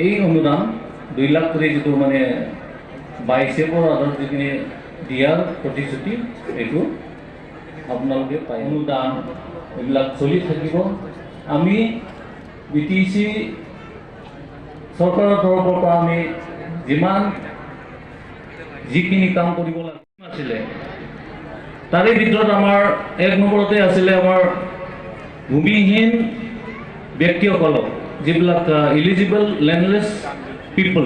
এই অনুদান 2 লাখ কৰি যিটো মানে বাইচেপৰ আধাৰত যিখিনি দিয়াৰ প্ৰতিশ্ৰুতি এইটো আপোনালোকে পায়। অনুদান এইবিলাক চলি থাকিব। আমি BTC চৰকাৰৰ তৰফৰ পৰা আমি যিখিনি কাম কৰিব আছিলে তাৰে ভিতৰত আমাৰ 1 নম্বৰতে আছিলে আমাৰ ভূমিহীন ব্যক্তিসকলক যিবিলাক ইলিজিবল লেণ্ডলেছ পিপল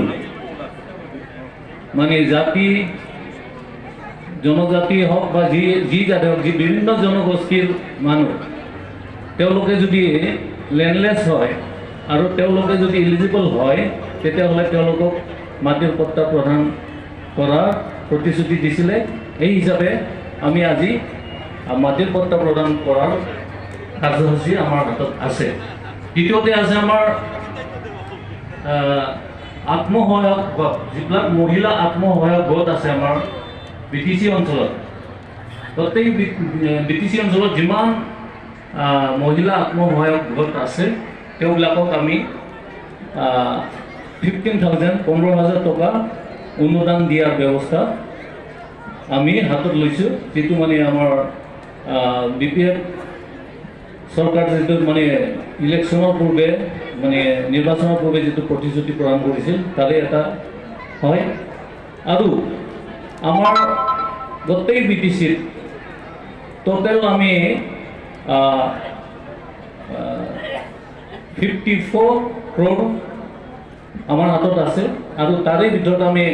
মানে জাতি জনজাতি হওক বা যি জাতি হওক যি বিভিন্ন জনগোষ্ঠীৰ মানুহ তেওঁলোকে যদি লেণ্ডলেছ হয় আৰু তেওঁলোকে যদি ইলিজিবল হয় তেতিয়াহ'লে তেওঁলোকক মাটিৰ পট্টা প্ৰদান কৰাৰ প্ৰতিশ্ৰুতি দিছিলে। এই হিচাপে আমি আজি মাটিৰ পট্টা প্ৰদান কৰাৰ কাৰ্যসূচী আমাৰ হাতত আছে। দ্বিতীয়তে আছে আমাৰ আত্মসহায়ক গোট, যিবিলাক মহিলা আত্মসহায়ক গোট আছে আমাৰ BTC অঞ্চলত। প্ৰত্যেক BTC অঞ্চলত যিমান মহিলা আত্মসহায়ক গোট আছে তেওঁবিলাকক আমি 15,000 টকা অনুদান দিয়াৰ ব্যৱস্থা আমি হাতত লৈছোঁ, যিটো মানে আমাৰ BPF চৰকাৰ যিটো মানে ইলেকশ্যনৰ পূৰ্বে মানে নিৰ্বাচনৰ পূৰ্বে যিটো প্ৰতিশ্ৰুতি প্ৰদান কৰিছিল তাৰে এটা হয়। আৰু আমাৰ গোটেই BTCত টোটেল আমি 54 crore আমাৰ হাতত আছে। আৰু তাৰে ভিতৰত আমি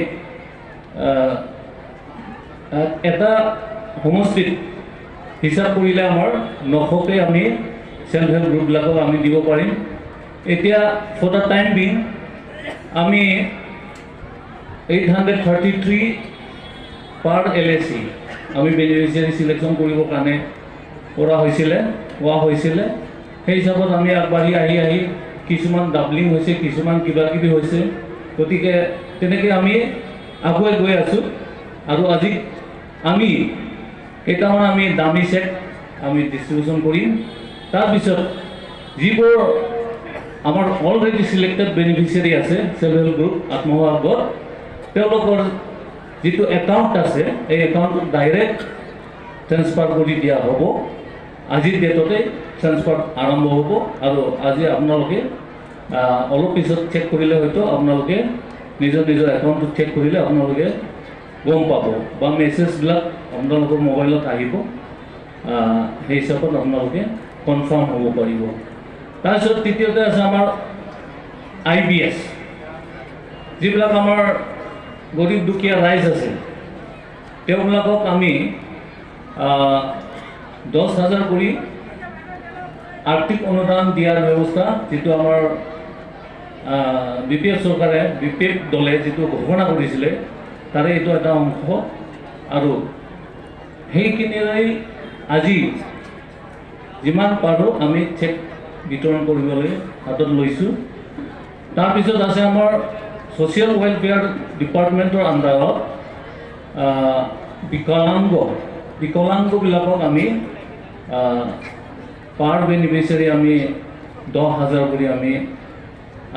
এটা সমষ্টিত হিচাপ কৰিলে আমাৰ 900কে আমি সেলফ হেল্প গ্ৰুপবিলাকক আমি দিব পাৰিম। এতিয়া ফৰ দ্য টাইম বিং আমি 833 পাৰ LAC আমি বেনিফিচিয়াৰী চিলেকশ্যন কৰিবৰ কাৰণে কোৱা হৈছিলে। সেই হিচাপত আমি আগবাঢ়ি আহি কিছুমান ডাবলিং হৈছে, কিছুমান কিবা কিবি হৈছে। গতিকে তেনেকৈ আমি আগুৱাই গৈ আছোঁ। আৰু আজি আমি কেইটামান আমি দামী চেক আমি ডিষ্ট্ৰিবিউশ্যন কৰিম। তাৰপিছত যিবোৰ আমাৰ অলৰেডি চিলেক্টেড বেনিফিচিয়াৰী আছে সেলফ হেল্প গ্ৰুপ আত্মসহায়ক গোট, তেওঁলোকৰ যিটো একাউণ্ট আছে এই একাউণ্টত ডাইৰেক্ট ট্ৰেন্সফাৰ কৰি দিয়া হ'ব। আজিৰ ডেটতে ট্ৰেন্সফাৰ আৰম্ভ হ'ব। আৰু আজি আপোনালোকে অলপ পিছত চেক কৰিলে হয়তো আপোনালোকে নিজৰ একাউণ্টত চেক কৰিলে আপোনালোকে গম পাব বা মেছেজবিলাক আপোনালোকৰ মোবাইলত আহিব। সেই হিচাপত আপোনালোকে কনফাৰ্ম হ'ব পাৰিব। তাৰপিছত তৃতীয়তে আছে আমাৰ IBS, যিবিলাক আমাৰ গৰীব দুখীয়া ৰাইজ আছে তেওঁবিলাকক আমি 10,000 কৰি আৰ্থিক অনুদান দিয়াৰ ব্যৱস্থা, যিটো আমাৰ BPF চৰকাৰে BPF দলে যিটো ঘোষণা কৰিছিলে তাৰে এইটো এটা অংশ। আৰু সেইখিনিলৈ আজি যিমান পাৰোঁ আমি চেক বিতৰণ কৰিবলৈ হাতত লৈছোঁ। তাৰপিছত আছে আমাৰ ছ'চিয়েল ৱেলফেয়াৰ ডিপাৰ্টমেণ্টৰ আণ্ডাৰত বিকলাংগবিলাকক আমি পাৰ বেনিফিচিয়াৰী আমি 10,000 কৰি আমি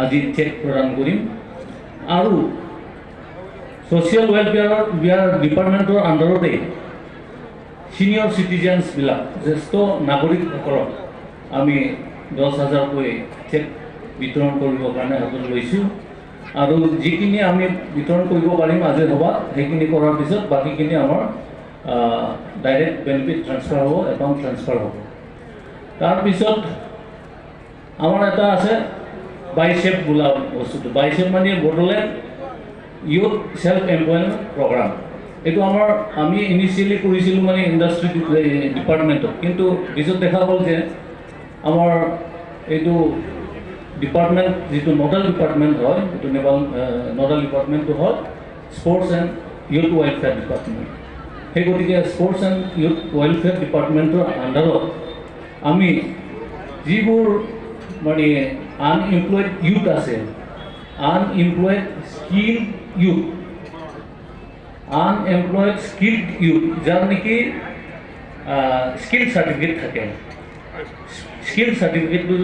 আজি চেক প্ৰদান কৰিম। আৰু ছ'চিয়েল ৱেলফেয়াৰ ডিপাৰ্টমেণ্টৰ আণ্ডাৰতে ছিনিয়ৰ চিটিজেনছবিলাক জ্যেষ্ঠ নাগৰিকসকলক আমি 10,000কৈ চেক বিতৰণ কৰিবৰ কাৰণে হাতত লৈছোঁ। আৰু যিখিনি আমি বিতৰণ কৰিব পাৰিম আজিৰ সভাত সেইখিনি কৰাৰ পিছত বাকীখিনি আমাৰ ডাইৰেক্ট বেনিফিট ট্ৰান্সফাৰ হ'ব, একাউণ্ট ট্ৰান্সফাৰ হ'ব। তাৰপিছত আমাৰ এটা আছে বাইচেপ বোলা বস্তুটো। বাইচেপ মানে Bodoland youth self employment programme. এইটো আমি ইনিচিয়েলি কৰিছিলোঁ মানে ইণ্ডাষ্ট্ৰি ডিপাৰ্টমেণ্টত, কিন্তু পিছত দেখা গ'ল যে আমাৰ এইটো ডিপাৰ্টমেণ্ট যিটো নডেল ডিপাৰ্টমেণ্ট হয়, এইটো নডেল ডিপাৰ্টমেণ্টটো হ'ল sports and youth welfare department. সেই গতিকে স্পৰ্টছ এণ্ড ইউথ ৱেলফেয়াৰ ডিপাৰ্টমেণ্টৰ আণ্ডাৰত আমি যিবোৰ মানে আনএমপ্লয়েড ইউথ আছে, আনএমপ্লয়েড স্কিল্ড ইউথ যাৰ নেকি স্কিল চাৰ্টিফিকেট থাকে, স্কিল চাৰ্টিফিকেটটো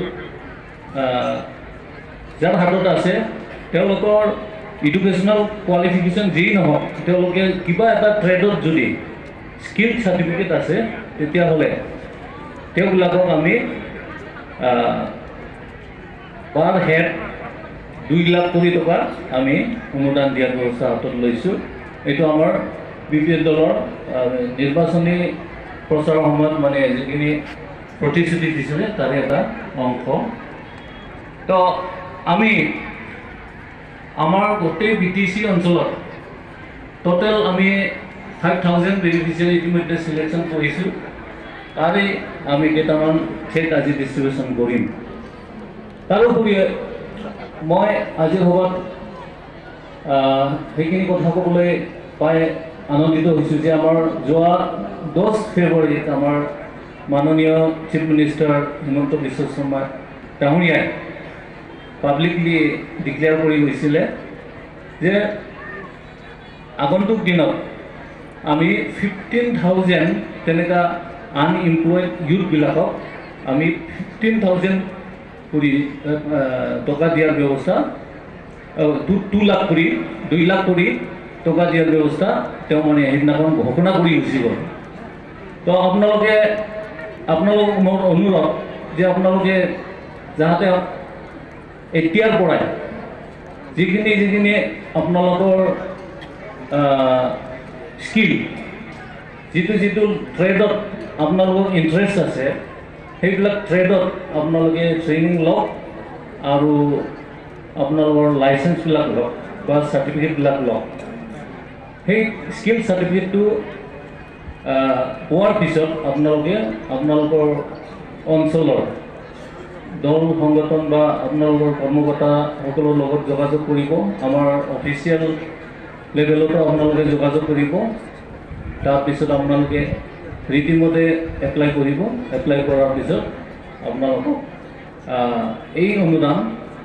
যাৰ হাতত আছে তেওঁলোকৰ এডুকেশ্যনেল কোৱালিফিকেশ্যন যি নহওক তেওঁলোকে কিবা এটা ট্ৰেডত যদি স্কিল চাৰ্টিফিকেট আছে তেতিয়াহ'লে তেওঁবিলাকক আমি পাৰ হেড 2 লাখ কোটি টকা আমি অনুদান দিয়াৰ ব্যৱস্থা হাতত লৈছোঁ। এইটো আমাৰ BPL দলৰ নিৰ্বাচনী প্ৰচাৰৰ সময়ত মানে যিখিনি প্ৰতিশ্ৰুতি দিছিলে তাৰে এটা অংশ। তো আমি আমাৰ গোটেই BTC অঞ্চলত টোটেল আমি 5,000 বেনিফিচিয়াৰী ইতিমধ্যে চিলেকশ্যন কৰিছোঁ। তাৰে আমি কেইটামান চেক আজি ডিষ্ট্ৰিবিউশ্যন কৰিম। তাৰোপৰি মই আজিৰ সভাত সেইখিনি কথা ক'বলৈ পাই আনন্দিত হৈছোঁ যে আমাৰ যোৱা 10 ফেব্ৰুৱাৰীত আমাৰ মাননীয় চিফ মিনিষ্টাৰ হিমন্ত বিশ্ব শৰ্মা ডাঙৰীয়াই পাব্লিকলি ডিক্লেয়াৰ কৰি গৈছিলে যে আগন্তুক দিনত আমি 15,000 তেনেকুৱা আনএমপ্লয়েড ইউথবিলাকক আমি 15,000 কোটি টকা দিয়াৰ ব্যৱস্থা 2 লাখ কোটি 2 লাখ কোটি টকা দিয়াৰ ব্যৱস্থা তেওঁ মানে সেইদিনাখন ঘোষণা কৰি গুচি গ'ল। তো আপোনালোক মোৰ অনুৰোধ যে আপোনালোকে যাতে এতিয়াৰ পৰাই যিখিনি আপোনালোকৰ স্কিল যিটো ট্ৰেডত আপোনালোকৰ ইণ্টাৰেষ্ট আছে সেইবিলাক ট্ৰেডত আপোনালোকে ট্ৰেইনিং লওক আৰু আপোনালোকৰ লাইচেঞ্চবিলাক লওক বা চাৰ্টিফিকেটবিলাক লওক। সেই স্কিল চাৰ্টিফিকেটটো পোৱাৰ পিছত আপোনালোকে আপোনালোকৰ অঞ্চলৰ দল সংগঠন বা আপোনালোকৰ কৰ্মকৰ্তাসকলৰ লগত যোগাযোগ কৰিব। আমাৰ অফিচিয়েল লেভেলতো আপোনালোকে যোগাযোগ কৰিব। তাৰপিছত আপোনালোকে ৰীতিমতে এপ্লাই কৰিব। এপ্লাই কৰাৰ পিছত আপোনালোকক এই অনুদান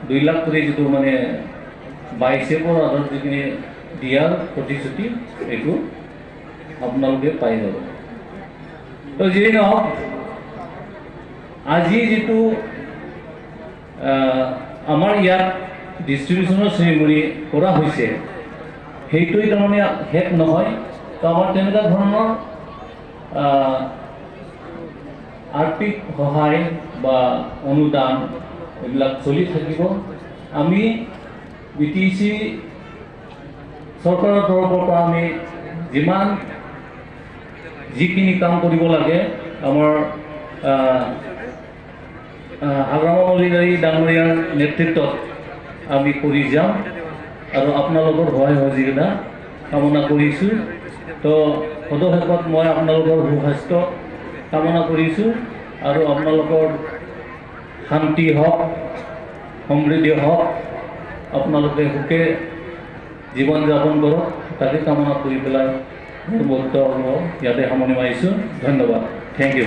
2 লাখ কোটি যিটো মানে বাইচেপৰ আধাৰত যিখিনি দিয়াৰ প্ৰতিশ্ৰুতি এইটো আপোনালোকে পাই যাব। তো যিয়ে নহওক আজি যিটো আমাৰ ইয়াত ডিষ্ট্ৰিবিউশ্যনৰ চেৰিমনি কৰা হৈছে সেইটোৱে তাৰমানে শেষ নহয়। তো আমাৰ তেনেকুৱা ধৰণৰ আৰ্থিক সহায় বা অনুদান এইবিলাক চলি থাকিব। আমি BTC চৰকাৰৰ তৰফৰ পৰা আমি যিখিনি কাম কৰিব লাগে আমাৰ হাগ্ৰামা মল্লিকাৰী ডাঙৰীয়াৰ নেতৃত্বত আমি কৰি যাম আৰু আপোনালোকৰ সহায় সহযোগিতা কামনা কৰিছোঁ। তো সদশেষত মই আপোনালোকৰ সুস্বাস্থ্য কামনা কৰিছোঁ আৰু আপোনালোকৰ শান্তি হওক সমৃদ্ধি হওক আপোনালোকে সুখে জীৱন যাপন কৰক তাকে কামনা কৰি পেলাই মোৰ বক্তব্য ইয়াতে সামৰণি মাৰিছোঁ। ধন্যবাদ। Thank U.